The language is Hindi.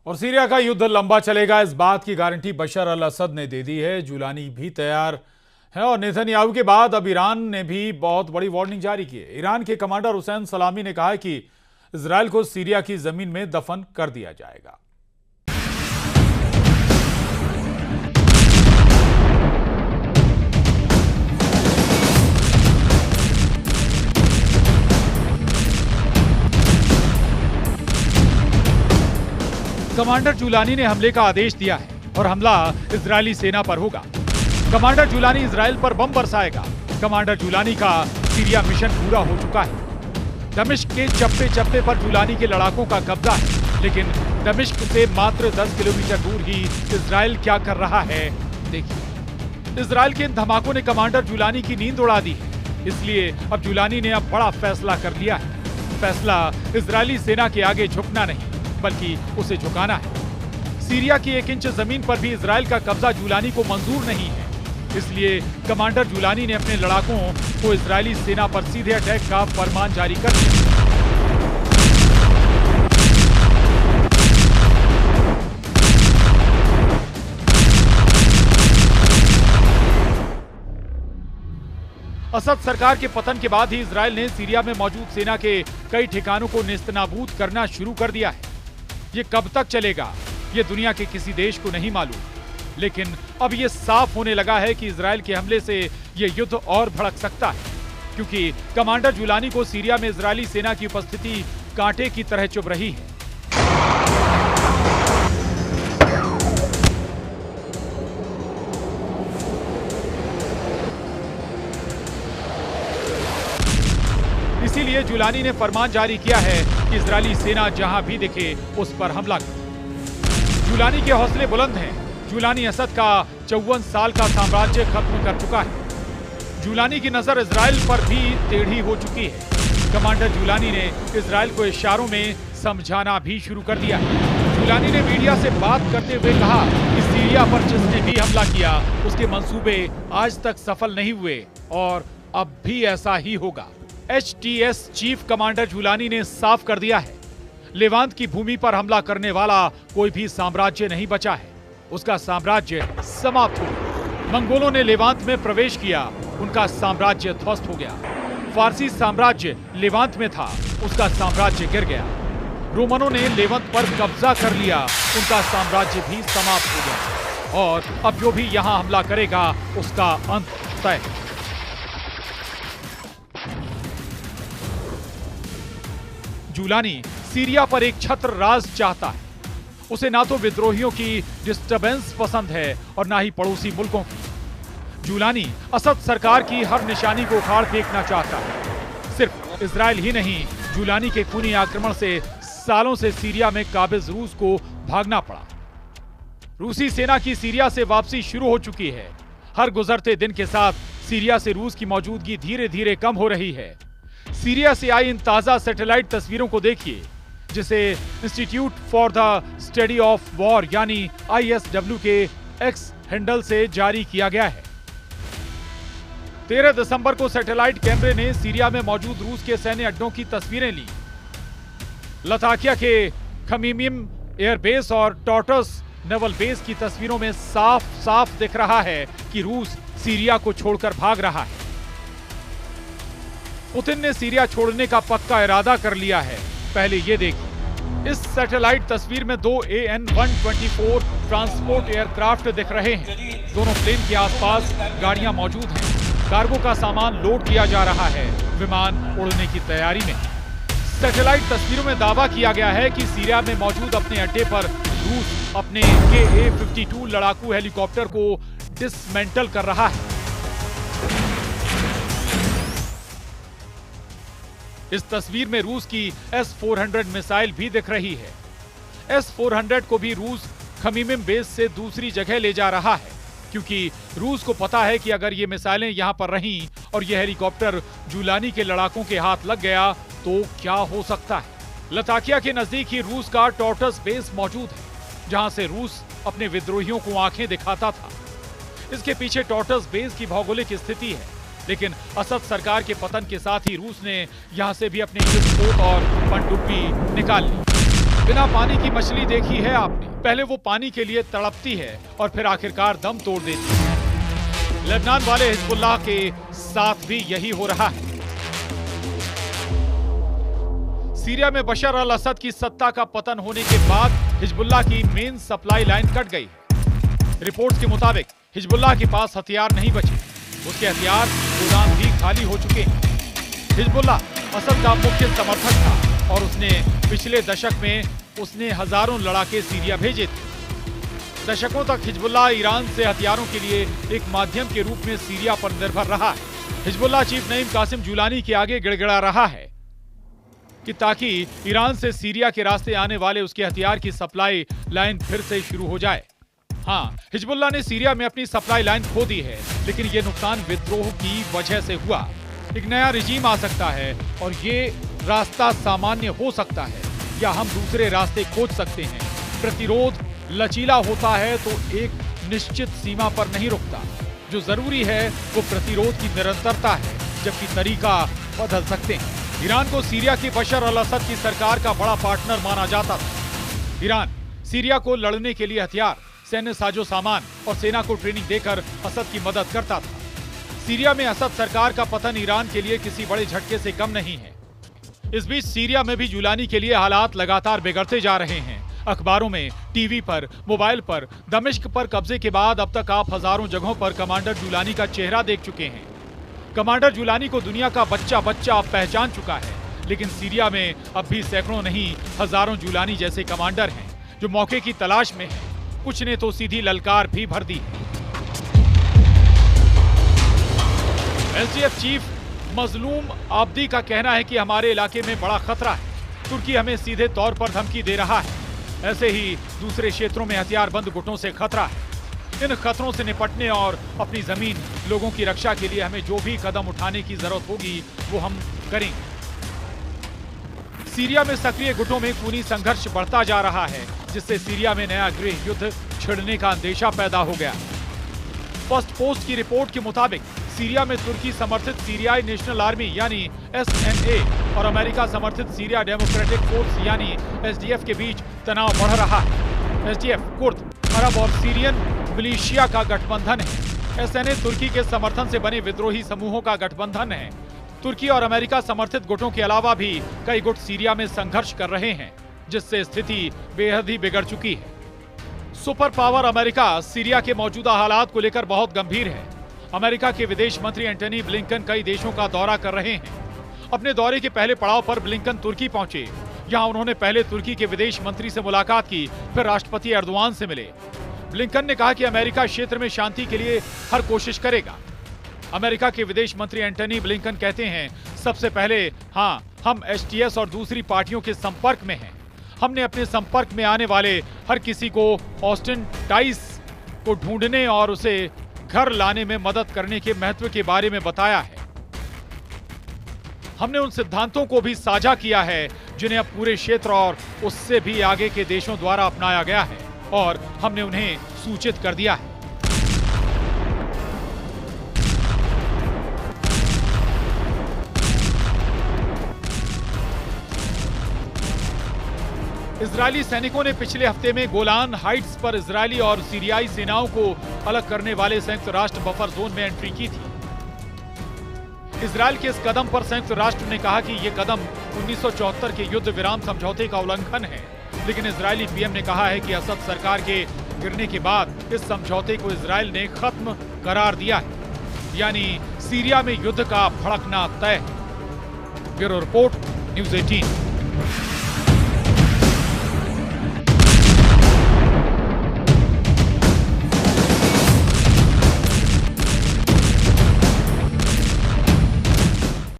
और सीरिया का युद्ध लंबा चलेगा, इस बात की गारंटी बशर अल असद ने दे दी है। जुलानी भी तैयार है और नेतन्याहू के बाद अब ईरान ने भी बहुत बड़ी वार्निंग जारी की है। ईरान के कमांडर हुसैन सलामी ने कहा है कि इजरायल को सीरिया की जमीन में दफन कर दिया जाएगा। कमांडर जुलानी ने हमले का आदेश दिया है और हमला इजरायली सेना पर होगा। कमांडर जुलानी इजरायल पर बम बरसाएगा। कमांडर जुलानी का सीरिया मिशन पूरा हो चुका है। दमिश्क के चप्पे चप्पे पर जुलानी के लड़ाकों का कब्जा है, लेकिन दमिश्क से मात्र 10 किलोमीटर दूर ही इजरायल क्या कर रहा है देखिए। इजरायल के इन धमाकों ने कमांडर जुलानी की नींद उड़ा दी है, इसलिए अब जुलानी ने अब बड़ा फैसला कर लिया है। फैसला इजरायली सेना के आगे झुकना नहीं बल्कि उसे झुकाना है। सीरिया की 1 इंच जमीन पर भी इजरायल का कब्जा जुलानी को मंजूर नहीं है, इसलिए कमांडर जुलानी ने अपने लड़ाकों को इजरायली सेना पर सीधे अटैक का फरमान जारी कर दिया। असद सरकार के पतन के बाद ही इजरायल ने सीरिया में मौजूद सेना के कई ठिकानों को नेस्तनाबूद करना शुरू कर दिया है। ये कब तक चलेगा, ये दुनिया के किसी देश को नहीं मालूम, लेकिन अब ये साफ होने लगा है कि इजरायल के हमले से ये युद्ध और भड़क सकता है, क्योंकि कमांडर जुलानी को सीरिया में इजरायली सेना की उपस्थिति कांटे की तरह चुभ रही है। इसीलिए जुलानी ने फरमान जारी किया है कि इजरायली सेना जहां भी दिखे उस पर हमला करे। जुलानी के हौसले बुलंद हैं। जुलानी असद का 54 साल का साम्राज्य खत्म कर चुका है। जुलानी की नजर इजरायल पर भी टेढ़ी हो चुकी है। कमांडर जुलानी ने इजरायल को इशारों में समझाना भी शुरू कर दिया है। जुलानी ने मीडिया से बात करते हुए कहा कि सीरिया पर जिसने भी हमला किया उसके मंसूबे आज तक सफल नहीं हुए और अब भी ऐसा ही होगा। HTS चीफ कमांडर जुलानी ने साफ कर दिया है, लेवांत की भूमि पर हमला करने वाला कोई भी साम्राज्य नहीं बचा है। उसका साम्राज्य समाप्त हो गया। मंगोलों ने लेवांत में प्रवेश किया, उनका साम्राज्य ध्वस्त हो गया। फारसी साम्राज्य लेवांत में था, उसका साम्राज्य गिर गया। रोमनों ने लेवंत पर कब्जा कर लिया, उनका साम्राज्य भी समाप्त हो गया। और अब जो भी यहां हमला करेगा उसका अंत तय है। जुलानी सीरिया पर एक छत्र राज चाहता है। उसे ना तो विद्रोहियों की डिस्टर्बेंस पसंद है और ना ही पड़ोसी मुल्कों की। जुलानी असद सरकार की हर निशानी को उखाड़ फेंकना चाहता है। सिर्फ इजरायल ही नहीं, जुलानी के खूनी आक्रमण से सालों से सीरिया में काबिज रूस को भागना पड़ा। रूसी सेना की सीरिया से वापसी शुरू हो चुकी है। हर गुजरते दिन के साथ सीरिया से रूस की मौजूदगी धीरे धीरे कम हो रही है। सीरिया से आई इन ताजा सैटेलाइट तस्वीरों को देखिए, जिसे institute for the study of war यानी ISW के एक्स हैंडल से जारी किया गया है। 13 दिसंबर को सैटेलाइट कैमरे ने सीरिया में मौजूद रूस के सैन्य अड्डों की तस्वीरें ली। लताकिया के खमीमिम एयरबेस और टॉर्टस नेवल बेस की तस्वीरों में साफ साफ दिख रहा है कि रूस सीरिया को छोड़कर भाग रहा है। पुतिन ने सीरिया छोड़ने का पक्का इरादा कर लिया है। पहले ये देखिए, इस सैटेलाइट तस्वीर में 2 AN-124 ट्रांसपोर्ट एयरक्राफ्ट दिख रहे हैं। दोनों प्लेन के आसपास गाड़ियां मौजूद हैं। कार्गो का सामान लोड किया जा रहा है। विमान उड़ने की तैयारी में। सैटेलाइट तस्वीरों में दावा किया गया है कि सीरिया में मौजूद अपने अड्डे पर रूस अपने KA-52 लड़ाकू हेलीकॉप्टर को डिसमेंटल कर रहा है। इस तस्वीर में रूस की S-400 मिसाइल भी दिख रही है। S-400 को भी रूस खमीमिम बेस से दूसरी जगह ले जा रहा है, क्योंकि रूस को पता है कि अगर ये मिसाइलें यहां पर रहीं और ये हेलीकॉप्टर जुलानी के लड़ाकों के हाथ लग गया तो क्या हो सकता है। लताकिया के नजदीक ही रूस का टॉर्टस बेस मौजूद है, जहां से रूस अपने विद्रोहियों को आंखें दिखाता था। इसके पीछे टॉर्टस बेस की भौगोलिक स्थिति है, लेकिन असद सरकार के पतन के साथ ही रूस ने यहां से भी अपनी युद्धपोत और पनडुब्बी निकाल ली। बिना पानी की मछली देखी है आपने? पहले वो पानी के लिए तड़पती है और फिर आखिरकार दम तोड़ देती है। लेबनान वाले हिजबुल्लाह के साथ भी यही हो रहा है। सीरिया में बशर अल असद की सत्ता का पतन होने के बाद हिजबुल्लाह की मेन सप्लाई लाइन कट गई। रिपोर्ट्स के मुताबिक हिजबुल्लाह के पास हथियार नहीं बचे, उसके हथियार गोदाम भी खाली हो चुके हैं। हिजबुल्लाह असद का मुख्य समर्थक था और उसने पिछले दशक में हजारों लड़ाके सीरिया भेजे थे। दशकों तक हिजबुल्लाह ईरान से हथियारों के लिए एक माध्यम के रूप में सीरिया पर निर्भर रहा है। Hezbollah chief Naim Qassem Jolani के आगे गिड़गिड़ा रहा है कि ताकि ईरान से सीरिया के रास्ते आने वाले उसके हथियार की सप्लाई लाइन फिर से शुरू हो जाए। हाँ, हिजबुल्लाह ने सीरिया में अपनी सप्लाई लाइन खो दी है, लेकिन ये नुकसान विद्रोह की वजह से हुआ। एक नया रिजीम आ सकता है और ये रास्ता सामान्य हो सकता है या हम दूसरे रास्ते खोज सकते हैं। प्रतिरोध लचीला होता है तो एक निश्चित सीमा पर नहीं रुकता। जो जरूरी है वो प्रतिरोध की निरंतरता है, जबकि तरीका बदल सकते हैं। ईरान को सीरिया की बशर अल असद की सरकार का बड़ा पार्टनर माना जाता था। ईरान सीरिया को लड़ने के लिए हथियार, सैन्य साजो सामान और सेना को ट्रेनिंग देकर असद की मदद करता था। सीरिया में असद सरकार का पतन ईरान के लिए किसी बड़े झटके से कम नहीं है। इस बीच सीरिया में भी जुलानी के लिए हालात लगातार बिगड़ते जा रहे हैं। अखबारों में, टीवी पर, मोबाइल पर दमिश्क पर कब्जे के बाद अब तक आप हजारों जगहों पर कमांडर जुलानी का चेहरा देख चुके हैं। कमांडर जुलानी को दुनिया का बच्चा अब पहचान चुका है, लेकिन सीरिया में अब भी सैकड़ों नहीं हजारों जुलानी जैसे कमांडर हैं जो मौके की तलाश में हैं। कुछ ने तो सीधी ललकार भी भर दी। एसडीएफ चीफ मजलूम आब्दी का कहना है कि हमारे इलाके में बड़ा खतरा है। तुर्की हमें सीधे तौर पर धमकी दे रहा है। ऐसे ही दूसरे क्षेत्रों में हथियारबंद गुटों से खतरा है। इन खतरों से निपटने और अपनी जमीन, लोगों की रक्षा के लिए हमें जो भी कदम उठाने की जरूरत होगी वो हम करेंगे। सीरिया में सक्रिय गुटों में खूनी संघर्ष बढ़ता जा रहा है, जिससे सीरिया में नया गृह युद्ध छिड़ने का अंदेशा पैदा हो गया। फर्स्ट पोस्ट की रिपोर्ट के मुताबिक सीरिया में तुर्की समर्थित सीरियाई नेशनल आर्मी यानी एसएनए और अमेरिका समर्थित सीरिया डेमोक्रेटिक फोर्स यानी एसडीएफ के बीच तनाव बढ़ रहा है। एसडीएफ कुर्द, अरब और सीरियन मिलिशिया का गठबंधन है। एसएनए तुर्की के समर्थन से बने विद्रोही समूहों का गठबंधन है। तुर्की और अमेरिका समर्थित गुटों के अलावा भी कई गुट सीरिया में संघर्ष कर रहे हैं, जिससे स्थिति बेहद ही बिगड़ चुकी है। सुपर पावर अमेरिका सीरिया के मौजूदा हालात को लेकर बहुत गंभीर है। अमेरिका के विदेश मंत्री एंटनी ब्लिंकन कई देशों का दौरा कर रहे हैं। अपने दौरे के पहले पड़ाव पर ब्लिंकन तुर्की पहुंचे। यहां उन्होंने पहले तुर्की के विदेश मंत्री से मुलाकात की, फिर राष्ट्रपति एर्दोआन से मिले। ब्लिंकन ने कहा कि अमेरिका क्षेत्र में शांति के लिए हर कोशिश करेगा। अमेरिका के विदेश मंत्री एंटनी ब्लिंकन कहते हैं, सबसे पहले हम एचटीएस और दूसरी पार्टियों के संपर्क में हैं। हमने अपने संपर्क में आने वाले हर किसी को ऑस्टिन टाइस को ढूंढने और उसे घर लाने में मदद करने के महत्व के बारे में बताया है। हमने उन सिद्धांतों को भी साझा किया है जिन्हें अब पूरे क्षेत्र और उससे भी आगे के देशों द्वारा अपनाया गया है और हमने उन्हें सूचित कर दिया है। इजरायली सैनिकों ने पिछले हफ्ते में गोलान हाइट्स पर इजरायली और सीरियाई सेनाओं को अलग करने वाले संयुक्त राष्ट्र बफर जोन में एंट्री की थी। इजरायल के इस कदम पर संयुक्त राष्ट्र ने कहा कि यह कदम 1974 के युद्ध विराम समझौते का उल्लंघन है, लेकिन इजरायली पीएम ने कहा है कि असद सरकार के गिरने के बाद इस समझौते को इजरायल ने खत्म करार दिया है, यानी सीरिया में युद्ध का भड़कना तय है। Bureau report, news 18।